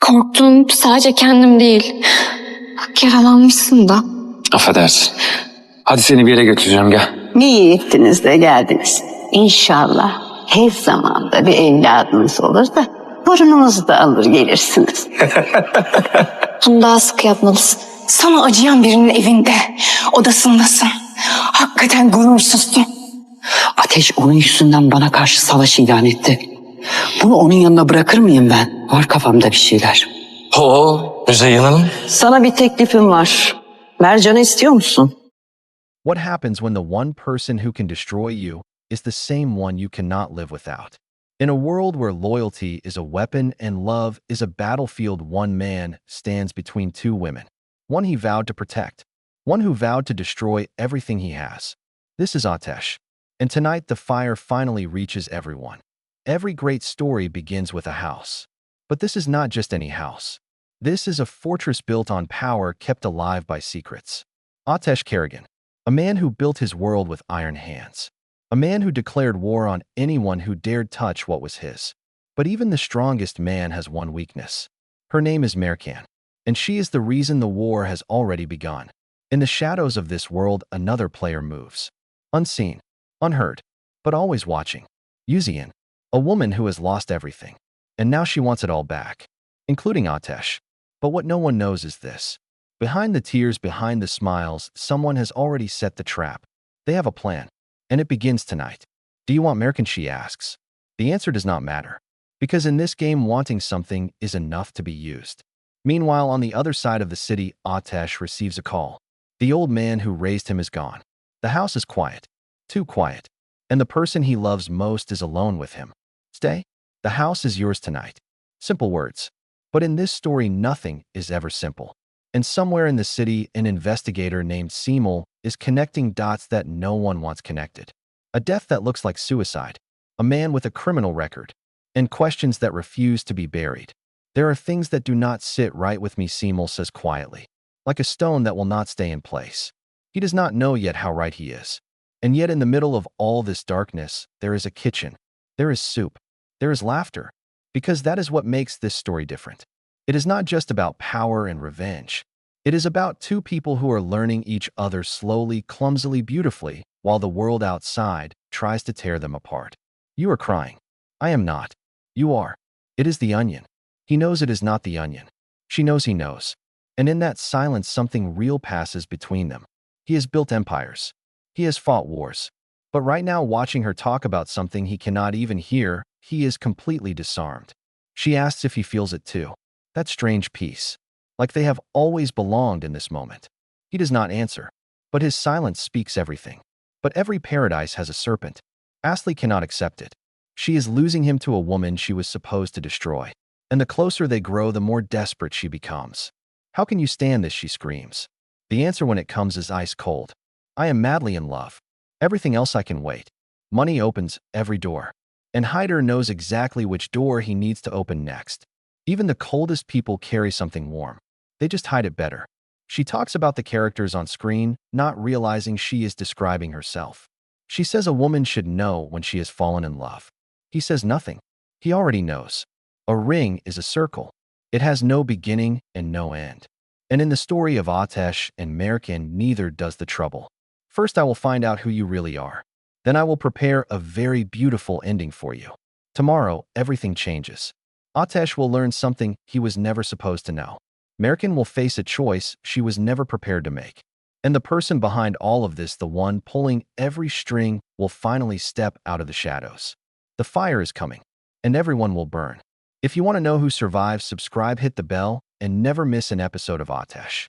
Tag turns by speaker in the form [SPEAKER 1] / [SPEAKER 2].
[SPEAKER 1] Korktuğum sadece kendim değil. Bak yaralanmışsın da.
[SPEAKER 2] Affedersin. Hadi seni bir yere götüreceğim, gel.
[SPEAKER 3] Ne iyi ettiniz de geldiniz. İnşallah her zamanda bir evladınız olur da torununuzu da alır gelirsiniz.
[SPEAKER 1] Bunu daha sık yapmalısın.
[SPEAKER 4] Sana acıyan birinin evinde, odasındasın. Hakikaten gurursuzsun.
[SPEAKER 5] Ateş onun yüzünden bana karşı savaş ilan etti. Bunu onun yanına bırakır mıyım ben? Var kafamda bir şeyler.
[SPEAKER 2] Müzeyyen Hanım.
[SPEAKER 5] Sana bir teklifim var. Mercan'ı istiyor musun?
[SPEAKER 6] What happens when the one person who can destroy you is the same one you cannot live without? In a world where loyalty is a weapon and love is a battlefield, one man stands between two women. One he vowed to protect, one who vowed to destroy everything he has. This is Ateş. And tonight the fire finally reaches everyone. Every great story begins with a house. But this is not just any house. This is a fortress built on power kept alive by secrets. Ateş Karagan, a man who built his world with iron hands. A man who declared war on anyone who dared touch what was his. But even the strongest man has one weakness. Her name is Mercan, and she is the reason the war has already begun. In the shadows of this world, another player moves. Unseen, unheard, but always watching. Yüzüyen, a woman who has lost everything, and now she wants it all back, including Ateş. But what no one knows is this. Behind the tears, behind the smiles, someone has already set the trap. They have a plan, and it begins tonight. Do you want Mercan, she asks. The answer does not matter, because in this game wanting something is enough to be used. Meanwhile, on the other side of the city, Ateş receives a call. The old man who raised him is gone. The house is quiet, too quiet, and the person he loves most is alone with him. Stay. The house is yours tonight. Simple words. But in this story, nothing is ever simple. And somewhere in the city, an investigator named Simul is connecting dots that no one wants connected. A death that looks like suicide, a man with a criminal record, and questions that refuse to be buried. There are things that do not sit right with me, Simul says quietly, like a stone that will not stay in place. He does not know yet how right he is. And yet in the middle of all this darkness, there is a kitchen. There is soup. There is laughter. Because that is what makes this story different. It is not just about power and revenge. It is about two people who are learning each other slowly, clumsily, beautifully, while the world outside tries to tear them apart. You are crying. I am not. You are. It is the onion. He knows it is not the onion. She knows he knows. And in that silence, something real passes between them. He has built empires. He has fought wars. But right now, watching her talk about something he cannot even hear, he is completely disarmed. She asks if he feels it too. That strange peace. Like they have always belonged in this moment. He does not answer. But his silence speaks everything. But every paradise has a serpent. Asli cannot accept it. She is losing him to a woman she was supposed to destroy. And the closer they grow, the more desperate she becomes. How can you stand this, she screams. The answer when it comes is ice cold. I am madly in love. Everything else I can wait. Money opens every door. And Hyder knows exactly which door he needs to open next. Even the coldest people carry something warm. They just hide it better. She talks about the characters on screen, not realizing she is describing herself. She says a woman should know when she has fallen in love. He says nothing. He already knows. A ring is a circle. It has no beginning and no end. And in the story of Ateş and Mercan, neither does the trouble. First, I will find out who you really are. Then I will prepare a very beautiful ending for you. Tomorrow, everything changes. Ateş will learn something he was never supposed to know. Mercan will face a choice she was never prepared to make. And the person behind all of this, the one pulling every string, will finally step out of the shadows. The fire is coming, and everyone will burn. If you want to know who survives, subscribe, hit the bell, and never miss an episode of Ateş.